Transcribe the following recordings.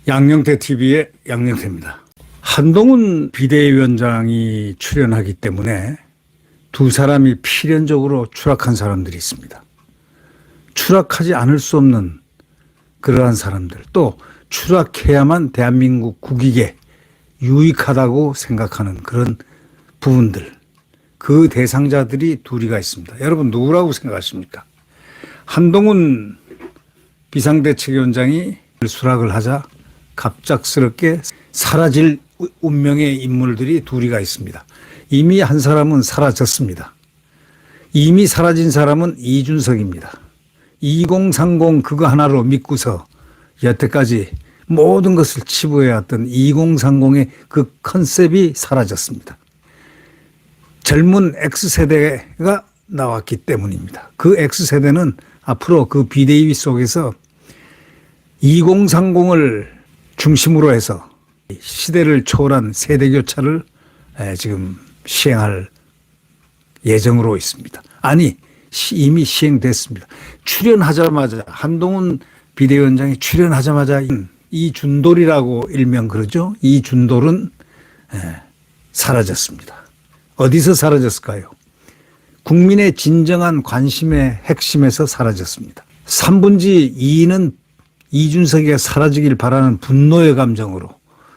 양영태 TV의 양영태입니다. 한동훈 비대위원장이 출연하기 때문에 두 사람이 필연적으로 추락한 사람들이 있습니다. 추락하지 않을 수 없는 그러한 사람들, 또 추락해야만 대한민국 국익에 유익하다고 생각하는 그런 부분들, 그 대상자들이 둘이가 있습니다. 여러분 누구라고 생각하십니까? 한동훈 비상대책위원장이 수락을 하자 갑작스럽게 사라질 운명의 인물들이 둘이가 있습니다. 이미 한 사람은 사라졌습니다. 이미 사라진 사람은 이준석입니다. 2030 그거 하나로 믿고서 여태까지 모든 것을 치부해왔던 2030의 그 컨셉이 사라졌습니다. 젊은 X세대가 나왔기 때문입니다. 그 X세대는 앞으로 그 비대위 속에서 2030을 중심으로 해서 시대를 초월한 세대교차를 지금 시행할 예정으로 있습니다. 아니, 이미 시행됐습니다. 출연하자마자, 한동훈 비대위원장이 출연하자마자 이준돌이라고 일명 그러죠. 이준돌은 사라졌습니다. 어디서 사라졌을까요? 국민의 진정한 관심의 핵심에서 사라졌습니다. 3분의 2는 이준석이가 사라지길 바라는 분노의 감정으로,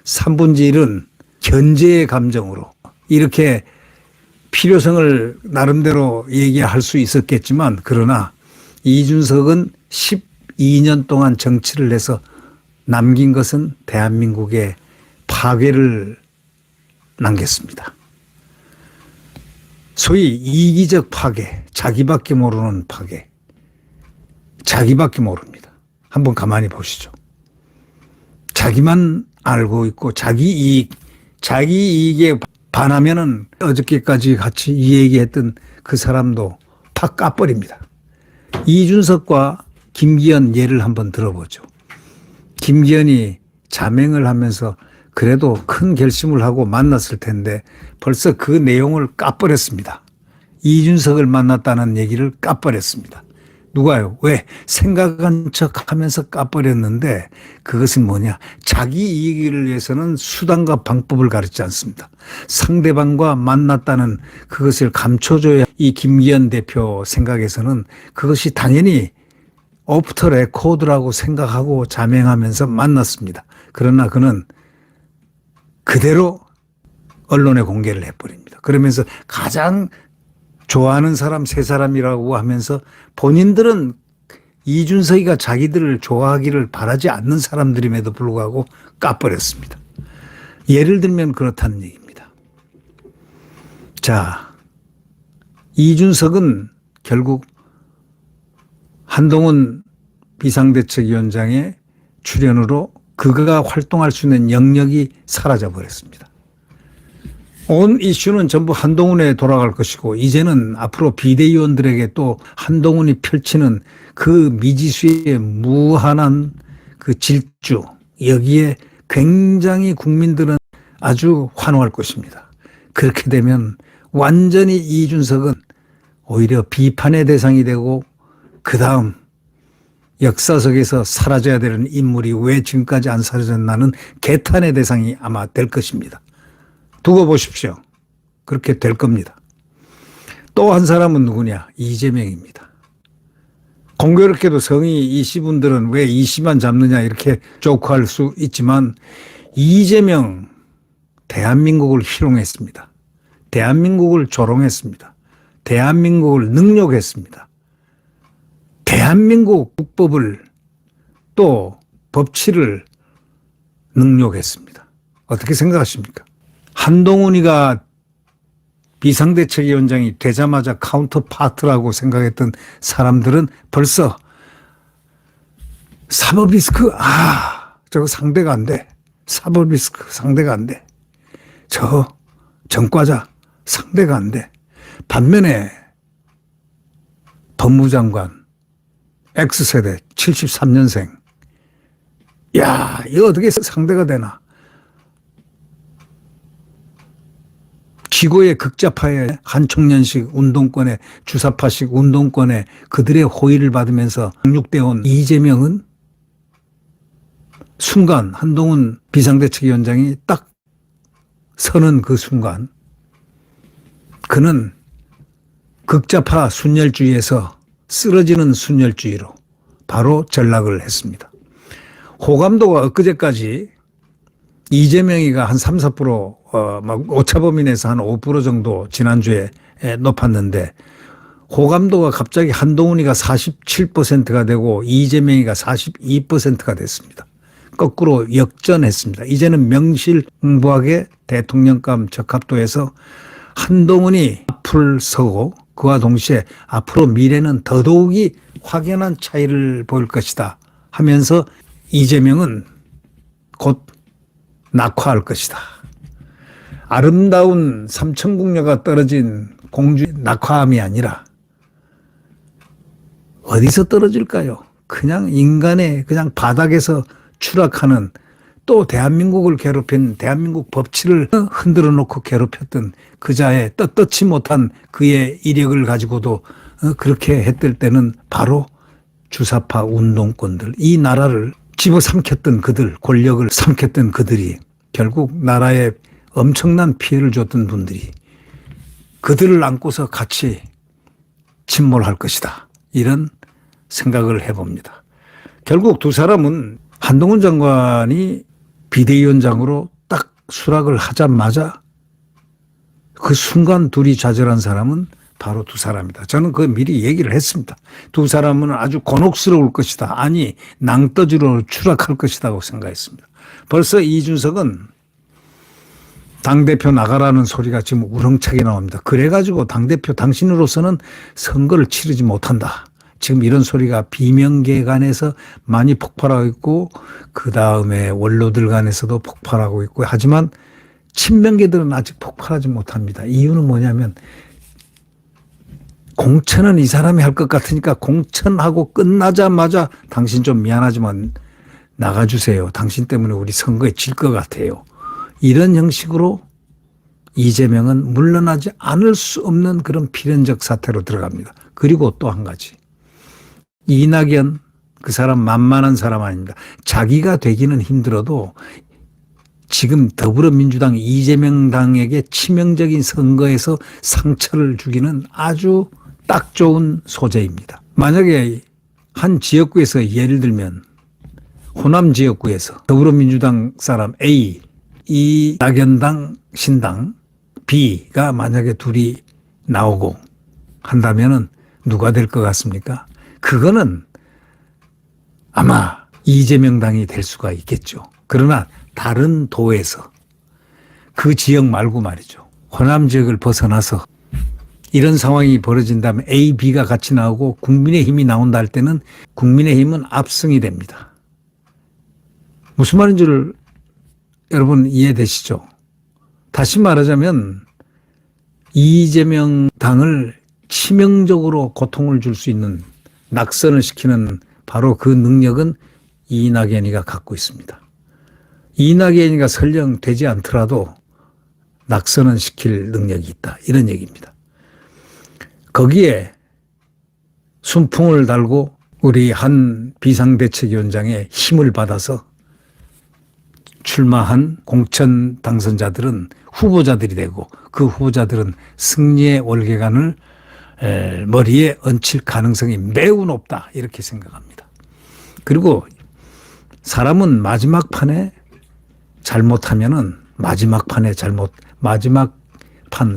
3분의 1은 견제의 감정으로 이렇게 필요성을 나름대로 얘기할 수 있었겠지만, 그러나 이준석은 12년 동안 정치를 해서 남긴 것은 대한민국의 파괴를 남겼습니다. 소위 이기적 파괴, 자기밖에 모르는 파괴, 자기밖에 모릅니다. 한번 가만히 보시죠. 자기만 알고 있고 자기 이익에 반하면은 어저께까지 같이 이 얘기했던 그 사람도 팍 까버립니다. 이준석과 김기현 예를 한번 들어보죠. 김기현이 자맹을 하면서 그래도 큰 결심을 하고 만났을 텐데 벌써 그 내용을 까버렸습니다. 이준석을 만났다는 얘기를 까버렸습니다. 누가요? 왜? 생각한 척 하면서 까버렸는데 그것은 뭐냐? 자기 이익을 위해서는 수단과 방법을 가르치지 않습니다. 상대방과 만났다는 그것을 감춰줘야 이 김기현 대표 생각에서는 그것이 당연히 오프터 레코드라고 생각하고 자맹하면서 만났습니다. 그러나 그는 그대로 언론에 공개를 해버립니다. 그러면서 가장 좋아하는 사람 세 사람이라고 하면서 본인들은 이준석이가 자기들을 좋아하기를 바라지 않는 사람들임에도 불구하고 까버렸습니다. 예를 들면 그렇다는 얘기입니다. 자, 이준석은 결국 한동훈 비상대책위원장의 출연으로 그가 활동할 수 있는 영역이 사라져 버렸습니다. 온 이슈는 전부 한동훈에 돌아갈 것이고, 이제는 앞으로 비대위원들에게 또 한동훈이 펼치는 그 미지수의 무한한 그 질주, 여기에 굉장히 국민들은 아주 환호할 것입니다. 그렇게 되면 완전히 이준석은 오히려 비판의 대상이 되고, 그 다음 역사석에서 사라져야 되는 인물이 왜 지금까지 안 사라졌나는 개탄의 대상이 아마 될 것입니다. 두고 보십시오. 그렇게 될 겁니다. 또 한 사람은 누구냐? 이재명입니다. 공교롭게도 성이 이씨분들은 왜 이씨만 잡느냐 이렇게 조크할 수 있지만, 이재명 대한민국을 희롱했습니다. 대한민국을 조롱했습니다. 대한민국을 능욕했습니다. 대한민국 국법을 또 법치를 능욕했습니다. 어떻게 생각하십니까? 한동훈이가 비상대책위원장이 되자마자 카운터파트라고 생각했던 사람들은 벌써 사법리스크, 저거 상대가 안 돼. 사법리스크 상대가 안 돼. 저 전과자 상대가 안 돼. 반면에 법무장관 X세대 73년생. 이거 어떻게 상대가 되나. 기고의 극좌파의 한총련식 운동권에 주사파식 운동권에 그들의 호의를 받으면서 상륙되어 온 이재명은 순간 한동훈 비상대책위원장이 딱 서는 그 순간 그는 극좌파 순혈주의에서 쓰러지는 순혈주의로 바로 전락을 했습니다. 호감도가 엊그제까지 이재명이가 한 3, 4%, 막 오차범위내에서 한 5% 정도 지난주에 높았는데 호감도가 갑자기 한동훈이가 47%가 되고 이재명이가 42%가 됐습니다. 거꾸로 역전했습니다. 이제는 명실공부하게 대통령감 적합도에서 한동훈이 앞을 서고 그와 동시에 앞으로 미래는 더더욱이 확연한 차이를 보일 것이다 하면서 이재명은 곧 낙화할 것이다. 아름다운 삼천궁녀가 떨어진 공주의 낙화함이 아니라 어디서 떨어질까요? 그냥 인간의 그냥 바닥에서 추락하는 또 대한민국을 괴롭힌 대한민국 법치를 흔들어 놓고 괴롭혔던 그자의 떳떳지 못한 그의 이력을 가지고도 그렇게 했을 때는 바로 주사파 운동권들, 이 나라를 집어삼켰던 그들, 권력을 삼켰던 그들이 결국 나라에 엄청난 피해를 줬던 분들이 그들을 안고서 같이 침몰할 것이다. 이런 생각을 해봅니다. 결국 두 사람은 한동훈 장관이 비대위원장으로 딱 수락을 하자마자 그 순간 둘이 좌절한 사람은 바로 두 사람이다. 저는 그 미리 얘기를 했습니다. 두 사람은 아주 곤혹스러울 것이다. 아니 낭떠주로 추락할 것이라고 생각했습니다. 벌써 이준석은 당대표 나가라는 소리가 지금 우렁차게 나옵니다. 그래가지고 당대표 당신으로서는 선거를 치르지 못한다. 지금 이런 소리가 비명계 간에서 많이 폭발하고 있고 그다음에 원로들 간에서도 폭발하고 있고 하지만 친명계들은 아직 폭발하지 못합니다. 이유는 뭐냐면 공천은 이 사람이 할 것 같으니까 공천하고 끝나자마자 당신 좀 미안하지만 나가주세요. 당신 때문에 우리 선거에 질 것 같아요. 이런 형식으로 이재명은 물러나지 않을 수 없는 그런 필연적 사태로 들어갑니다. 그리고 또 한 가지. 이낙연 그 사람 만만한 사람 아닙니다. 자기가 되기는 힘들어도 지금 더불어민주당 이재명 당에게 치명적인 선거에서 상처를 주기는 아주 딱 좋은 소재입니다. 만약에 한 지역구에서 예를 들면 호남 지역구에서 더불어민주당 사람 A, 이낙연당 신당 B가 만약에 둘이 나오고 한다면은 누가 될 것 같습니까? 그거는 아마 이재명 당이 될 수가 있겠죠. 그러나 다른 도에서 그 지역 말고 말이죠. 호남 지역을 벗어나서 이런 상황이 벌어진다면 A, B가 같이 나오고 국민의힘이 나온다 할 때는 국민의힘은 압승이 됩니다. 무슨 말인지를 여러분 이해되시죠? 다시 말하자면 이재명 당을 치명적으로 고통을 줄 수 있는 낙선을 시키는 바로 그 능력은 이낙연이가 갖고 있습니다. 이낙연이가 설령 되지 않더라도 낙선은 시킬 능력이 있다. 이런 얘기입니다. 거기에 순풍을 달고 우리 한 비상대책위원장의 힘을 받아서 출마한 공천 당선자들은 후보자들이 되고 그 후보자들은 승리의 월계관을 머리에 얹힐 가능성이 매우 높다 이렇게 생각합니다. 그리고 사람은 마지막 판에 잘못하면은 마지막 판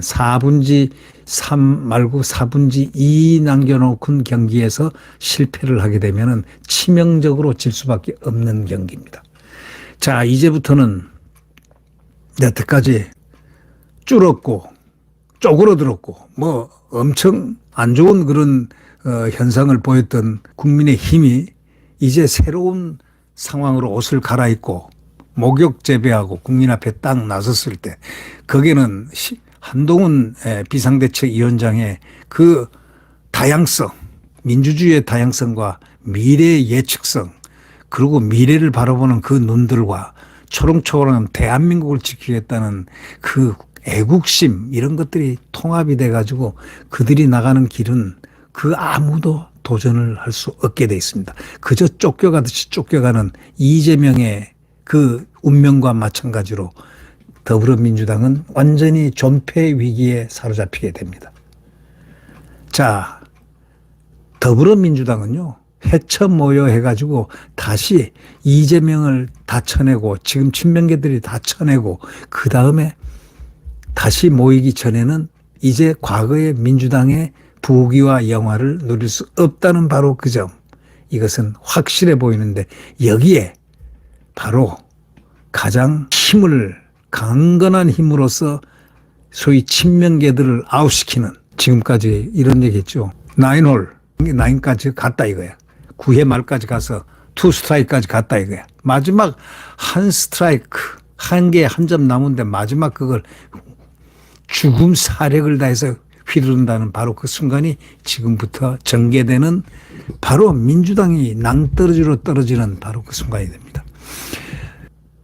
4분지 3 말고 4분지 2 남겨놓은 경기에서 실패를 하게 되면은 치명적으로 질 수밖에 없는 경기입니다. 자, 이제부터는 여태까지 줄었고 쪼그러들었고 뭐 엄청 안 좋은 그런 현상을 보였던 국민의힘이 이제 새로운 상황으로 옷을 갈아입고 목욕 재배하고 국민 앞에 딱 나섰을 때 거기는 한동훈 비상대책위원장의 그 다양성, 민주주의의 다양성과 미래의 예측성 그리고 미래를 바라보는 그 눈들과 초롱초롱한 대한민국을 지키겠다는 그 애국심 이런 것들이 통합이 돼가지고 그들이 나가는 길은 그 아무도 도전을 할 수 없게 돼 있습니다. 그저 쫓겨가듯이 쫓겨가는 이재명의 그 운명과 마찬가지로 더불어민주당은 완전히 존폐 위기에 사로잡히게 됩니다. 자, 더불어민주당은요, 해쳐 모여 해가지고 다시 이재명을 다 쳐내고 지금 친명계들이 다 쳐내고 그 다음에 다시 모이기 전에는 이제 과거의 민주당의 부귀와 영화를 누릴 수 없다는 바로 그 점. 이것은 확실해 보이는데 여기에 바로 가장 강건한 힘으로서 소위 친명계들을 아웃시키는 지금까지 이런 얘기했죠. 9까지 갔다 이거야. 9회 말까지 가서 2 스트라이크까지 갔다 이거야. 마지막 한 스트라이크, 한 개 한 점 남은데 마지막 그걸 죽음 사력을 다해서 휘두른다는 바로 그 순간이 지금부터 전개되는 바로 민주당이 낭떠러지로 떨어지는 바로 그 순간이 됩니다.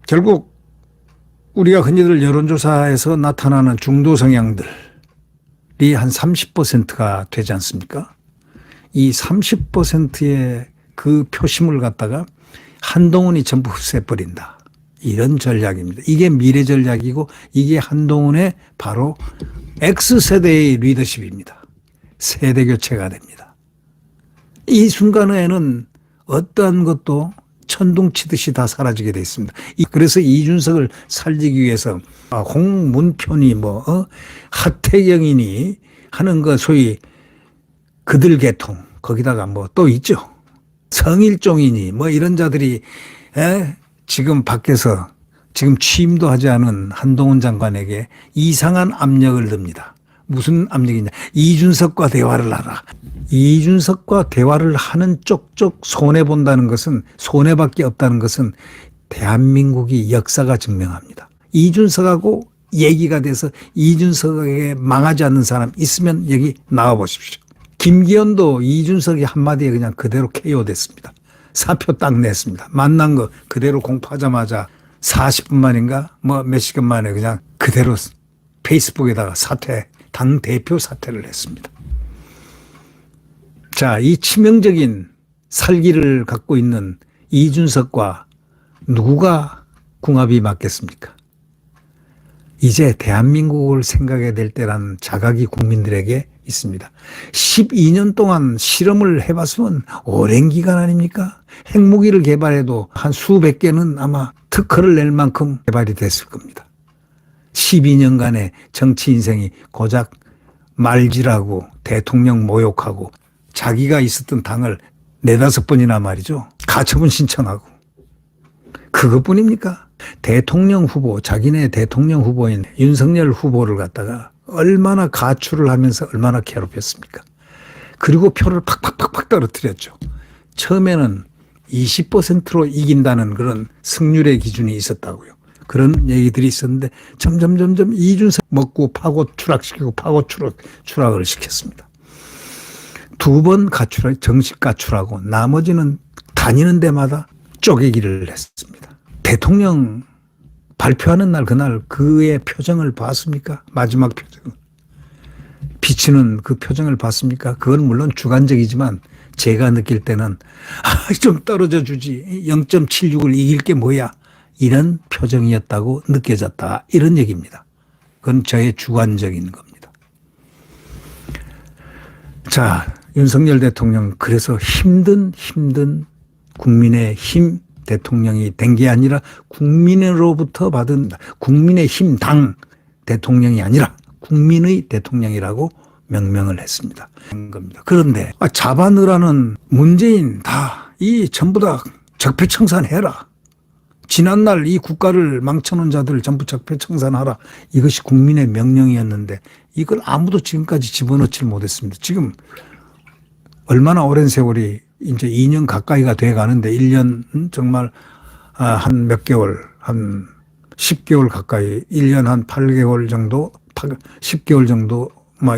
결국 우리가 흔히들 여론조사에서 나타나는 중도 성향들이 한 30%가 되지 않습니까? 이 30%의 그 표심을 갖다가 한동훈이 전부 흡수해버린다. 이런 전략입니다. 이게 미래 전략이고 이게 한동훈의 바로 X세대의 리더십입니다. 세대 교체가 됩니다. 이 순간에는 어떠한 것도 천둥치듯이 다 사라지게 돼 있습니다. 그래서 이준석을 살리기 위해서 홍문표니 하태경이니 하는 거 소위 그들 계통 거기다가 또 있죠. 성일종이니 이런 자들이 지금 밖에서 지금 취임도 하지 않은 한동훈 장관에게 이상한 압력을 듭니다. 무슨 압력이냐. 이준석과 대화를 하라. 이준석과 대화를 하는 쪽쪽 손해본다는 것은 손해밖에 없다는 것은 대한민국이 역사가 증명합니다. 이준석하고 얘기가 돼서 이준석에게 망하지 않는 사람 있으면 여기 나와 보십시오. 김기현도 이준석이 한마디에 그냥 그대로 KO 됐습니다. 사표 딱 냈습니다. 만난 거 그대로 공포하자마자 40분 만인가 몇 시간 만에 그냥 그대로 페이스북에다가 당 대표 사퇴를 했습니다. 자, 이 치명적인 살기를 갖고 있는 이준석과 누가 궁합이 맞겠습니까? 이제 대한민국을 생각해야 될 때라는 자각이 국민들에게 있습니다. 12년 동안 실험을 해봤으면 오랜 기간 아닙니까? 핵무기를 개발해도 한 수백 개는 아마 특허를 낼 만큼 개발이 됐을 겁니다. 12년간의 정치 인생이 고작 말질하고 대통령 모욕하고 자기가 있었던 당을 4-5번이나 말이죠. 가처분 신청하고. 그것뿐입니까? 대통령 후보, 자기네 대통령 후보인 윤석열 후보를 갖다가 얼마나 가출을 하면서 얼마나 괴롭혔습니까? 그리고 표를 팍팍팍팍 떨어뜨렸죠. 처음에는 20%로 이긴다는 그런 승률의 기준이 있었다고요. 그런 얘기들이 있었는데 점점 이준석 먹고 파고 추락시키고 파고 추락을 시켰습니다. 2번 정식 가출하고 나머지는 다니는 데마다 쪼개기를 했습니다. 대통령 발표하는 날 그날 그의 표정을 봤습니까? 마지막 표정. 비치는 그 표정을 봤습니까? 그건 물론 주관적이지만 제가 느낄 때는 좀 떨어져 주지 0.76을 이길 게 뭐야 이런 표정이었다고 느껴졌다 이런 얘기입니다. 그건 저의 주관적인 겁니다. 자, 윤석열 대통령 그래서 힘든 국민의 힘 대통령이 된 게 아니라 국민으로부터 받은 국민의힘 당 대통령이 아니라 국민의 대통령이라고 명명을 했습니다. 그런데 잡아넣으라는 문재인 전부 다 적폐청산해라. 지난날 이 국가를 망쳐놓은 자들 전부 적폐청산하라. 이것이 국민의 명령이었는데 이걸 아무도 지금까지 집어넣지 못했습니다. 지금 얼마나 오랜 세월이 이제 2년 가까이가 돼 가는데 1년 정말 한 몇 개월, 한 10개월 가까이, 1년 한 8개월 정도, 10개월 정도,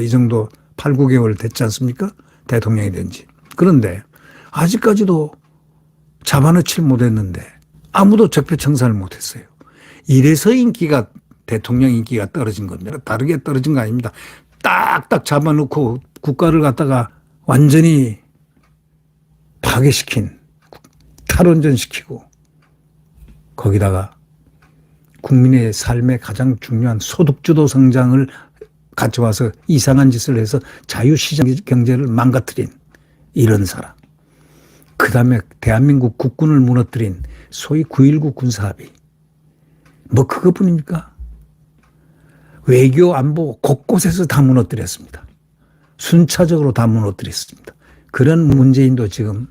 이 정도 8, 9개월 됐지 않습니까? 대통령이 된 지. 그런데 아직까지도 잡아넣지 못했는데 아무도 적폐청산을 못했어요. 이래서 인기가 대통령 인기가 떨어진 겁니다. 다르게 떨어진 거 아닙니다. 딱딱 잡아놓고 국가를 갖다가 완전히 파괴시킨, 탈원전시키고 거기다가 국민의 삶에 가장 중요한 소득주도 성장을 가져와서 이상한 짓을 해서 자유시장 경제를 망가뜨린 이런 사람. 그다음에 대한민국 국군을 무너뜨린 소위 9.19 군사합의. 뭐 그것뿐입니까? 외교 안보 곳곳에서 다 무너뜨렸습니다. 순차적으로 다 무너뜨렸습니다. 그런 문재인도 지금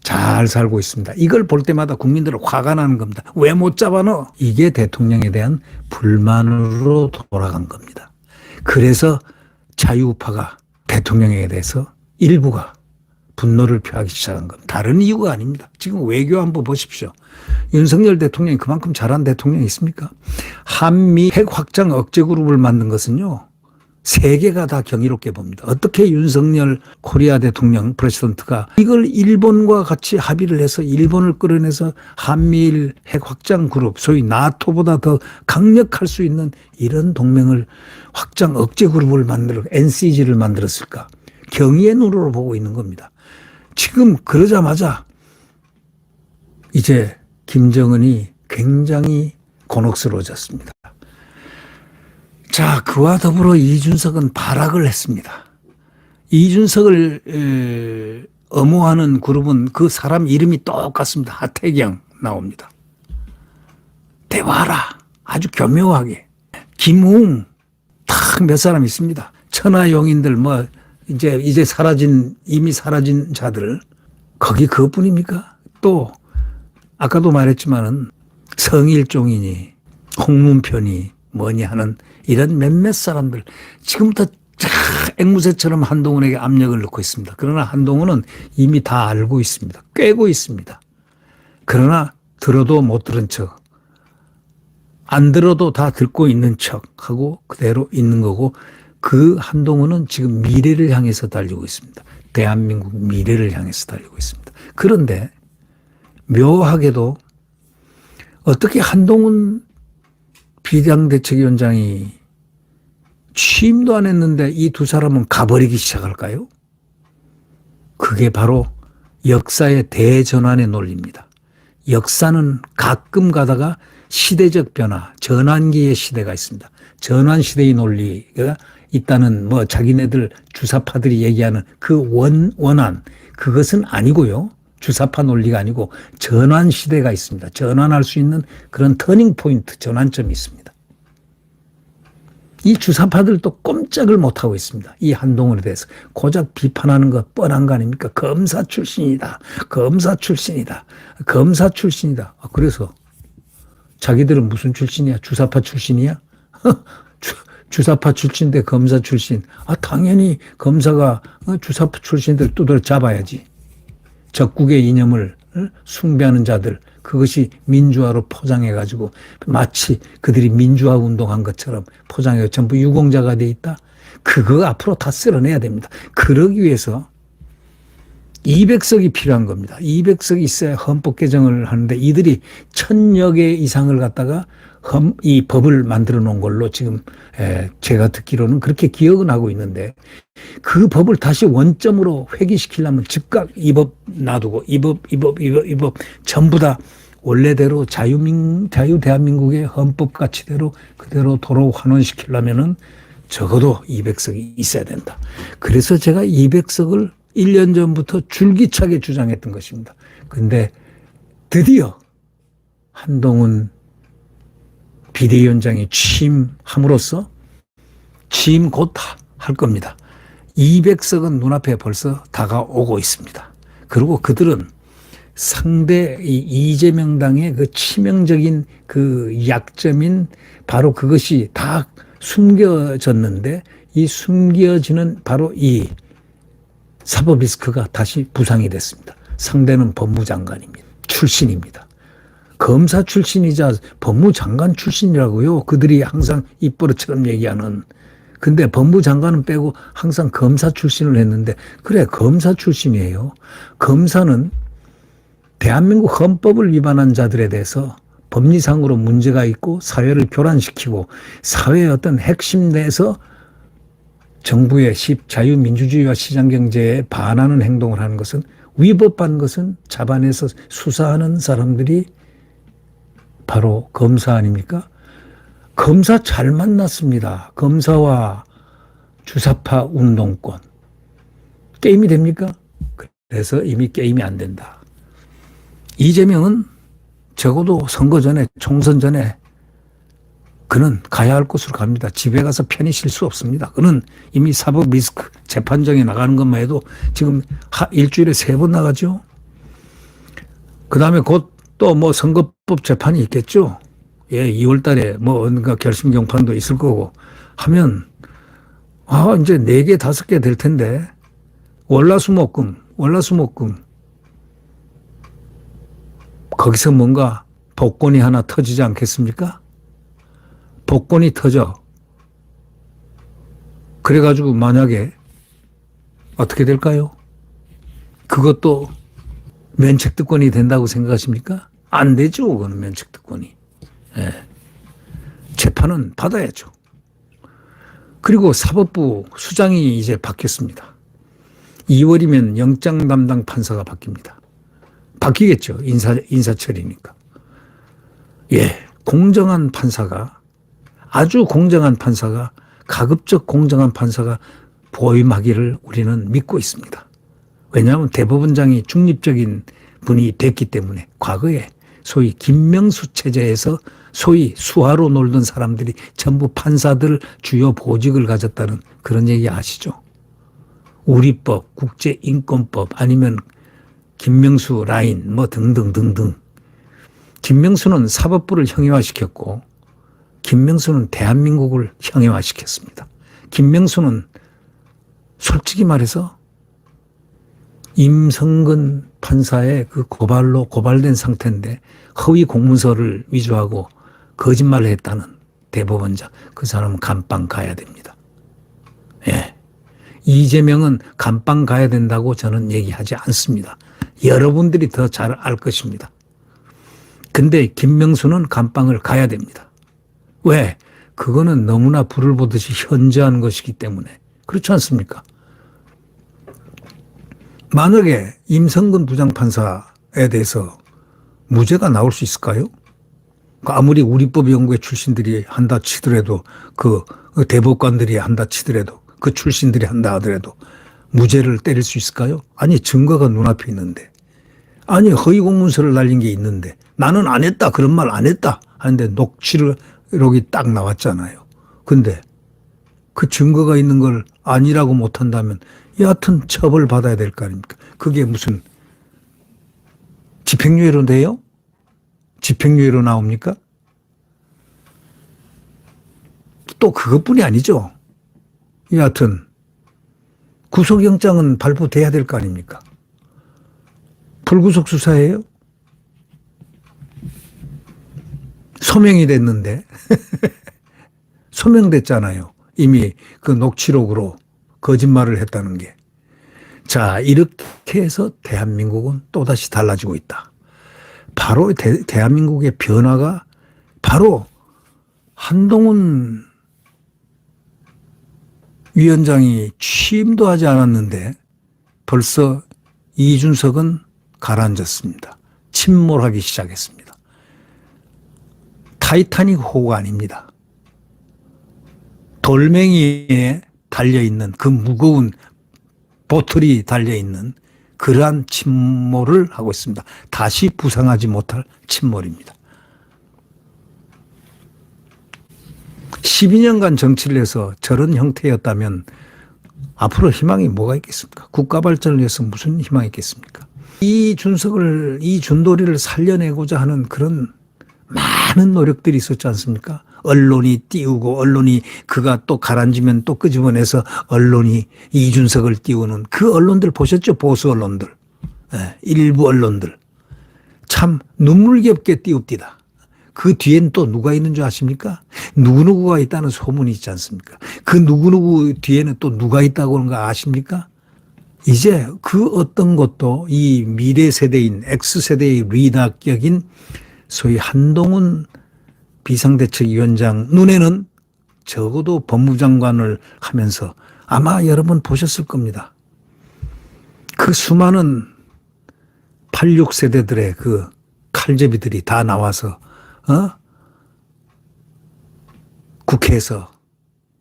잘 살고 있습니다. 이걸 볼 때마다 국민들은 화가 나는 겁니다. 왜 못 잡아넣어? 이게 대통령에 대한 불만으로 돌아간 겁니다. 그래서 자유우파가 대통령에 대해서 일부가 분노를 표하기 시작한 겁니다. 다른 이유가 아닙니다. 지금 외교 안보 보십시오. 윤석열 대통령이 그만큼 잘한 대통령이 있습니까? 한미 핵 확장 억제 그룹을 만든 것은요. 세계가 다 경이롭게 봅니다. 어떻게 윤석열 코리아 대통령 프레시던트가 이걸 일본과 같이 합의를 해서 일본을 끌어내서 한미일 핵 확장 그룹 소위 나토보다 더 강력할 수 있는 이런 동맹을 확장 억제 그룹을 만들어 NCG를 만들었을까? 경의의 눈으로 보고 있는 겁니다. 지금 그러자마자 이제 김정은이 굉장히 곤혹스러워졌습니다. 자, 그와 더불어 이준석은 발악을 했습니다. 이준석을 엄호하는 그룹은 그 사람 이름이 똑같습니다. 하태경 나옵니다. 대화라 아주 교묘하게. 김웅 딱 몇 사람 있습니다. 천하용인들 뭐 이제 이미 사라진 자들 거기 그것뿐입니까? 또 아까도 말했지만은 성일종이니 홍문편이 뭐니 하는 이런 몇몇 사람들 지금부터 앵무새처럼 한동훈에게 압력을 넣고 있습니다. 그러나 한동훈은 이미 다 알고 있습니다. 꿰고 있습니다. 그러나 들어도 못 들은 척, 안 들어도 다 듣고 있는 척하고 그대로 있는 거고 그 한동훈은 지금 미래를 향해서 달리고 있습니다. 대한민국 미래를 향해서 달리고 있습니다. 그런데 묘하게도 어떻게 한동훈 비상대책위원장이 취임도 안 했는데 이 두 사람은 가버리기 시작할까요? 그게 바로 역사의 대전환의 논리입니다. 역사는 가끔 가다가 시대적 변화, 전환기의 시대가 있습니다. 전환시대의 논리가 있다는 뭐 자기네들 주사파들이 얘기하는 그 원한 그것은 아니고요. 주사파 논리가 아니고 전환시대가 있습니다. 전환할 수 있는 그런 터닝 포인트, 전환점이 있습니다. 이 주사파들도 꼼짝을 못하고 있습니다. 이 한동훈에 대해서 고작 비판하는 것 뻔한 거 아닙니까? 검사 출신이다. 검사 출신이다. 검사 출신이다. 그래서 자기들은 무슨 출신이야? 주사파 출신이야? 주사파 출신인데 검사 출신. 당연히 검사가 주사파 출신들 두드려 잡아야지. 적국의 이념을 숭배하는 자들, 그것이 민주화로 포장해가지고 마치 그들이 민주화 운동한 것처럼 포장해서 전부 유공자가 돼 있다. 그거 앞으로 다 쓸어내야 됩니다. 그러기 위해서 200석이 필요한 겁니다. 200석이 있어야 헌법 개정을 하는데 이들이 1000여 개 이상을 갖다가 이 법을 만들어 놓은 걸로 지금 제가 듣기로는 그렇게 기억은 하고 있는데 그 법을 다시 원점으로 회귀시키려면 즉각 이 법 놔두고 이 법 전부 다 원래대로 자유 대한민국의 헌법 가치대로 그대로 도로 환원시키려면은 적어도 200석이 있어야 된다. 그래서 제가 200석을 1년 전부터 줄기차게 주장했던 것입니다. 근데 드디어 한동훈 비대위원장이 취임함으로써 취임 곧 할 겁니다. 200석은 눈앞에 벌써 다가오고 있습니다. 그리고 그들은 상대 이재명당의 그 치명적인 그 약점인 바로 그것이 다 숨겨졌는데 이 숨겨지는 바로 이 사법 리스크가 다시 부상이 됐습니다. 상대는 법무장관입니다. 출신입니다. 검사 출신이자 법무장관 출신이라고요. 그들이 항상 입버릇처럼 얘기하는. 근데 법무장관은 빼고 항상 검사 출신을 했는데 그래 검사 출신이에요. 검사는 대한민국 헌법을 위반한 자들에 대해서 법리상으로 문제가 있고 사회를 교란시키고 사회의 어떤 핵심 내에서 정부의 자유민주주의와 시장경제에 반하는 행동을 하는 것은 위법한 것은 잡아내서 수사하는 사람들이 바로 검사 아닙니까? 검사 잘 만났습니다. 검사와 주사파 운동권. 게임이 됩니까? 그래서 이미 게임이 안 된다. 이재명은 적어도 선거 전에, 총선 전에 그는 가야 할 곳으로 갑니다. 집에 가서 편히 쉴 수 없습니다. 그는 이미 사법 리스크 재판정에 나가는 것만 해도 지금 일주일에 3번 나가죠. 그 다음에 곧 또 뭐 선거법 재판이 있겠죠. 예, 2월 달에 뭐 뭔가 결심 경판도 있을 거고 하면 이제 4개, 5개 될 텐데 월화수목금 거기서 뭔가 복권이 하나 터지지 않겠습니까? 복권이 터져. 그래가지고 만약에 어떻게 될까요? 그것도 면책특권이 된다고 생각하십니까? 안 되죠. 그거는 면책특권이. 예. 재판은 받아야죠. 그리고 사법부 수장이 이제 바뀌었습니다. 2월이면 영장 담당 판사가 바뀝니다. 바뀌겠죠. 인사처리니까. 예. 공정한 판사가, 아주 공정한 판사가, 가급적 공정한 판사가 보임하기를 우리는 믿고 있습니다. 왜냐하면 대법원장이 중립적인 분이 됐기 때문에 과거에 소위 김명수 체제에서 소위 수하로 놀던 사람들이 전부 판사들 주요 보직을 가졌다는 그런 얘기 아시죠? 우리법, 국제인권법 아니면 김명수 라인 뭐 등등등등. 김명수는 사법부를 형해화시켰고 김명수는 대한민국을 형해화시켰습니다. 김명수는 솔직히 말해서 임성근 판사의 그 고발로 고발된 상태인데 허위 공문서를 위조하고 거짓말을 했다는 대법원장. 그 사람은 감방 가야 됩니다. 예. 이재명은 감방 가야 된다고 저는 얘기하지 않습니다. 여러분들이 더 잘 알 것입니다. 근데 김명수는 감방을 가야 됩니다. 왜? 그거는 너무나 불을 보듯이 현저한 것이기 때문에. 그렇지 않습니까? 만약에 임성근 부장판사에 대해서 무죄가 나올 수 있을까요? 아무리 우리법연구회 출신들이 한다 치더라도 그 대법관들이 한다 치더라도 그 출신들이 한다 하더라도 무죄를 때릴 수 있을까요? 아니 증거가 눈앞에 있는데 아니 허위 공문서를 날린 게 있는데 나는 안 했다 그런 말 안 했다 하는데 녹취록이 딱 나왔잖아요. 근데 그 증거가 있는 걸 아니라고 못한다면 여하튼 처벌받아야 될 거 아닙니까? 그게 무슨 집행유예로 돼요? 집행유예로 나옵니까? 또 그것뿐이 아니죠. 여하튼 구속영장은 발부돼야 될 거 아닙니까? 불구속 수사예요? 소명이 됐는데 소명됐잖아요. 이미 그 녹취록으로 거짓말을 했다는 게. 자, 이렇게 해서 대한민국은 또다시 달라지고 있다. 바로 대한민국의 변화가 바로 한동훈 위원장이 취임도 하지 않았는데 벌써 이준석은 가라앉았습니다. 침몰하기 시작했습니다. 타이타닉 호가 아닙니다. 돌멩이에 달려있는 그 무거운 보틀이 달려있는 그러한 침몰을 하고 있습니다. 다시 부상하지 못할 침몰입니다. 12년간 정치를 해서 저런 형태였다면 앞으로 희망이 뭐가 있겠습니까? 국가 발전을 위해서 무슨 희망이 있겠습니까? 이 준도리를 살려내고자 하는 그런 많은 노력들이 있었지 않습니까? 언론이 띄우고 언론이 그가 또 가라앉으면 또 끄집어내서 언론이 이준석을 띄우는 그 언론들 보셨죠? 보수 언론들. 네, 일부 언론들. 참 눈물겹게 띄웁디다. 그 뒤엔 또 누가 있는 줄 아십니까? 누구누구가 있다는 소문이 있지 않습니까? 그 누구누구 뒤에는 또 누가 있다고 하는 거 아십니까? 이제 그 어떤 것도 이 미래 세대인 X세대의 리더격인 소위 한동훈 비상대책위원장 눈에는 적어도 법무장관을 하면서 아마 여러분 보셨을 겁니다. 그 수많은 86세대들의 그 칼제비들이 다 나와서 국회에서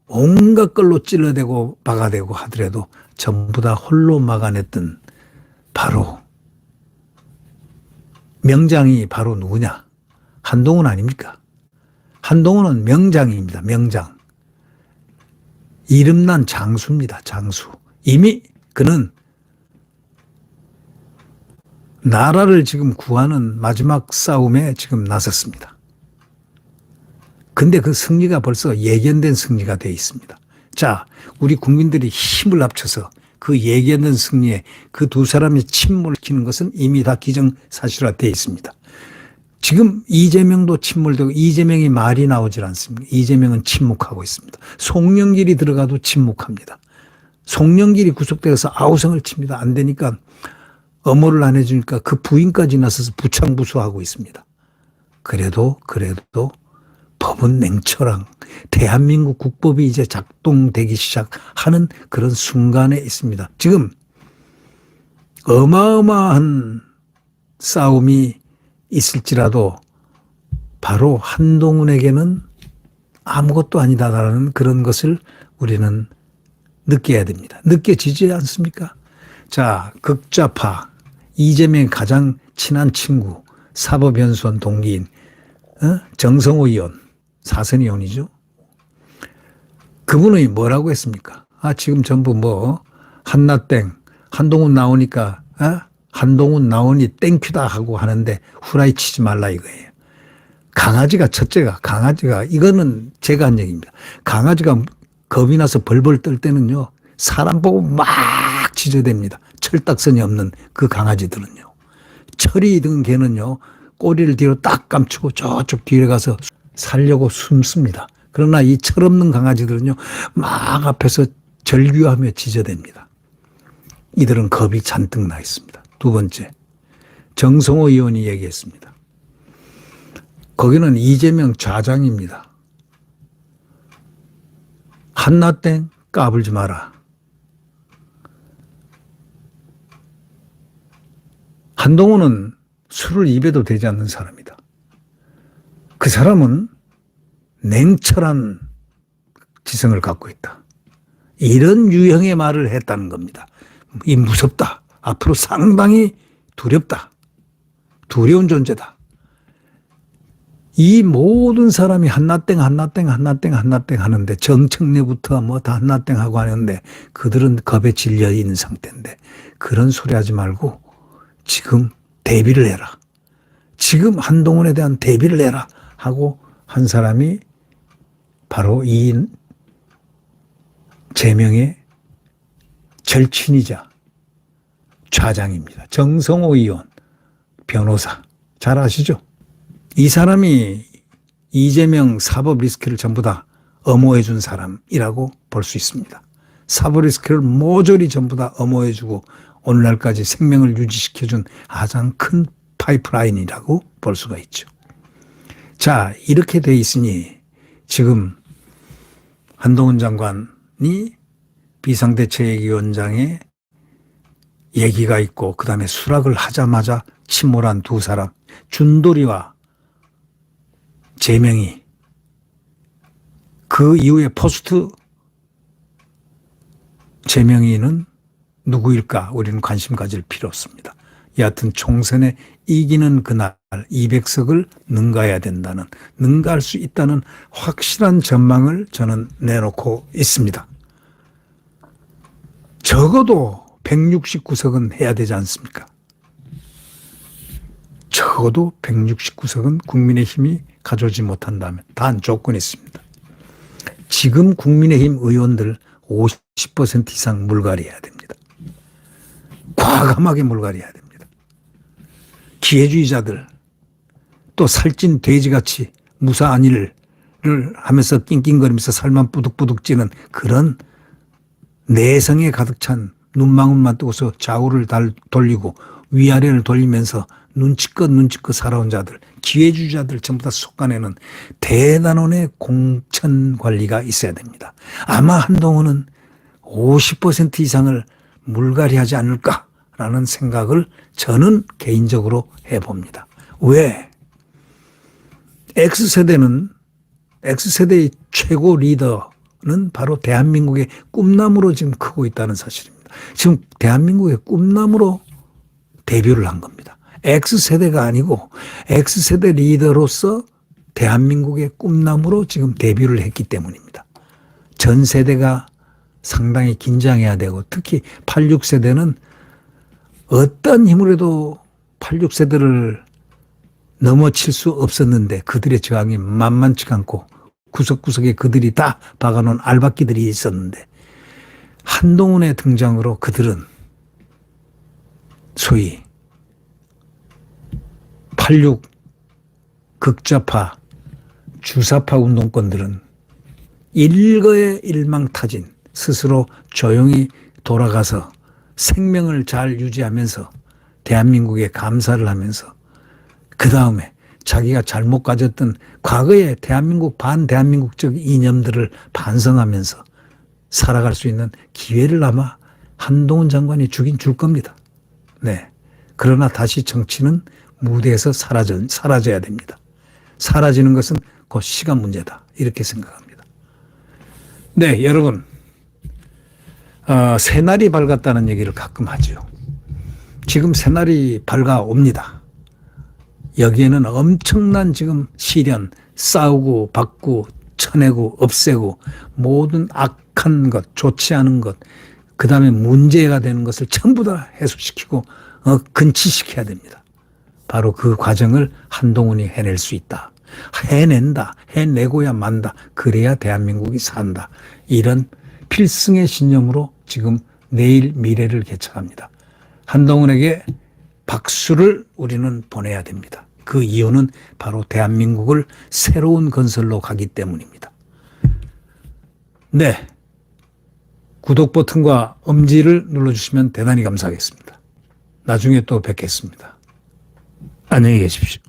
온갖 걸로 찔러대고 박아대고 하더라도 전부 다 홀로 막아냈던 바로 명장이 바로 누구냐? 한동훈 아닙니까? 한동훈은 명장입니다. 명장. 이름난 장수입니다. 장수. 이미 그는 나라를 지금 구하는 마지막 싸움에 지금 나섰습니다. 근데 그 승리가 벌써 예견된 승리가 되어 있습니다. 자, 우리 국민들이 힘을 합쳐서 그 예견된 승리에 그 두 사람이 침몰시키는 것은 이미 다 기정사실화되어 있습니다. 지금 이재명도 침몰되고 이재명이 말이 나오질 않습니다. 이재명은 침묵하고 있습니다. 송영길이 들어가도 침묵합니다. 송영길이 구속돼서 아우성을 칩니다. 안 되니까 엄호를 안 해주니까 그 부인까지 나서서 부창부수하고 있습니다. 그래도 법은 냉철한 대한민국 국법이 이제 작동되기 시작하는 그런 순간에 있습니다. 지금 어마어마한 싸움이 있을지라도 바로 한동훈에게는 아무것도 아니다라는 그런 것을 우리는 느껴야 됩니다. 느껴지지 않습니까? 자, 극좌파 이재명의 가장 친한 친구 사법연수원 동기인 정성호 의원, 사선 의원이죠. 그분이 뭐라고 했습니까? 지금 전부 한나땡 한동훈 나오니까 한동훈 나오니 땡큐다 하고 하는데 후라이 치지 말라 이거예요. 강아지가 이거는 제가 한 얘기입니다. 강아지가 겁이 나서 벌벌 떨 때는요 사람 보고 막 짖어댑니다. 철딱선이 없는 그 강아지들은요. 철이 든 개는요 꼬리를 뒤로 딱 감추고 저쪽 뒤에 가서 살려고 숨습니다. 그러나 이 철없는 강아지들은요 막 앞에서 절규하며 짖어댑니다. 이들은 겁이 잔뜩 나 있습니다. 두 번째, 정성호 의원이 얘기했습니다. 거기는 이재명 좌장입니다. 한나땡 까불지 마라. 한동훈은 술을 입에도 대지 않는 사람이다. 그 사람은 냉철한 지성을 갖고 있다. 이런 유형의 말을 했다는 겁니다. 이 무섭다. 앞으로 상당히 두렵다. 두려운 존재다. 이 모든 사람이 한나땡 하는데 정청래부터 다 한나땡하고 하는데 그들은 겁에 질려 있는 상태인데 그런 소리 하지 말고 지금 대비를 해라. 지금 한동훈에 대한 대비를 해라 하고 한 사람이 바로 이 제명의 절친이자 좌장입니다. 정성호 의원, 변호사. 잘 아시죠? 이 사람이 이재명 사법 리스크를 전부 다 엄호해 준 사람이라고 볼 수 있습니다. 사법 리스크를 모조리 전부 다 엄호해 주고 오늘날까지 생명을 유지시켜 준 가장 큰 파이프라인이라고 볼 수가 있죠. 자, 이렇게 돼 있으니 지금 한동훈 장관이 비상대책위원장의 얘기가 있고 그다음에 수락을 하자마자 침몰한 두 사람 준돌이와 제명이 그 이후에 포스트 제명이는 누구일까 우리는 관심 가질 필요 없습니다. 여하튼 총선에 이기는 그날 200석을 능가해야 된다는 능가할 수 있다는 확실한 전망을 저는 내놓고 있습니다. 적어도 169석은 해야 되지 않습니까? 적어도 169석은 국민의힘이 가져오지 못한다면 단 조건이 있습니다. 지금 국민의힘 의원들 50% 이상 물갈이해야 됩니다. 과감하게 물갈이해야 됩니다. 기회주의자들 또 살찐 돼지같이 무사안일을 하면서 낑낑거리면서 살만 뿌득뿌득 찌는 그런 내성에 가득 찬 눈망울만 뜨고서 좌우를 돌리고 위아래를 돌리면서 눈치껏 살아온 자들, 기회주의자들 전부 다 솎아내는 대단원의 공천 관리가 있어야 됩니다. 아마 한동훈은 50% 이상을 물갈이하지 않을까라는 생각을 저는 개인적으로 해봅니다. 왜? X세대의 최고 리더는 바로 대한민국의 꿈나무로 지금 크고 있다는 사실입니다. 지금 대한민국의 꿈나무로 데뷔를 한 겁니다. X세대가 아니고 X세대 리더로서 대한민국의 꿈나무로 지금 데뷔를 했기 때문입니다. 전 세대가 상당히 긴장해야 되고 특히 86세대는 어떤 힘으로 해도 86세대를 넘어칠 수 없었는데 그들의 저항이 만만치가 않고 구석구석에 그들이 다 박아놓은 알박기들이 있었는데 한동훈의 등장으로 그들은 소위 86 극좌파 주사파 운동권들은 일거에 일망타진 스스로 조용히 돌아가서 생명을 잘 유지하면서 대한민국에 감사를 하면서 그 다음에 자기가 잘못 가졌던 과거의 대한민국 반대한민국적 이념들을 반성하면서 살아갈 수 있는 기회를 아마 한동훈 장관이 주긴 줄 겁니다. 네. 그러나 다시 정치는 무대에서 사라져야 됩니다. 사라지는 것은 곧 시간 문제다. 이렇게 생각합니다. 네, 여러분. 새날이 밝았다는 얘기를 가끔 하죠. 지금 새날이 밝아옵니다. 여기에는 엄청난 지금 시련, 싸우고 받고 쳐내고 없애고 모든 악한 것, 좋지 않은 것, 그 다음에 문제가 되는 것을 전부 다 해소시키고 근치시켜야 됩니다. 바로 그 과정을 한동훈이 해낼 수 있다. 해낸다. 해내고야 만다. 그래야 대한민국이 산다. 이런 필승의 신념으로 지금 내일 미래를 개척합니다. 한동훈에게 박수를 우리는 보내야 됩니다. 그 이유는 바로 대한민국을 새로운 건설로 가기 때문입니다. 네. 구독 버튼과 엄지를 눌러주시면 대단히 감사하겠습니다. 나중에 또 뵙겠습니다. 안녕히 계십시오.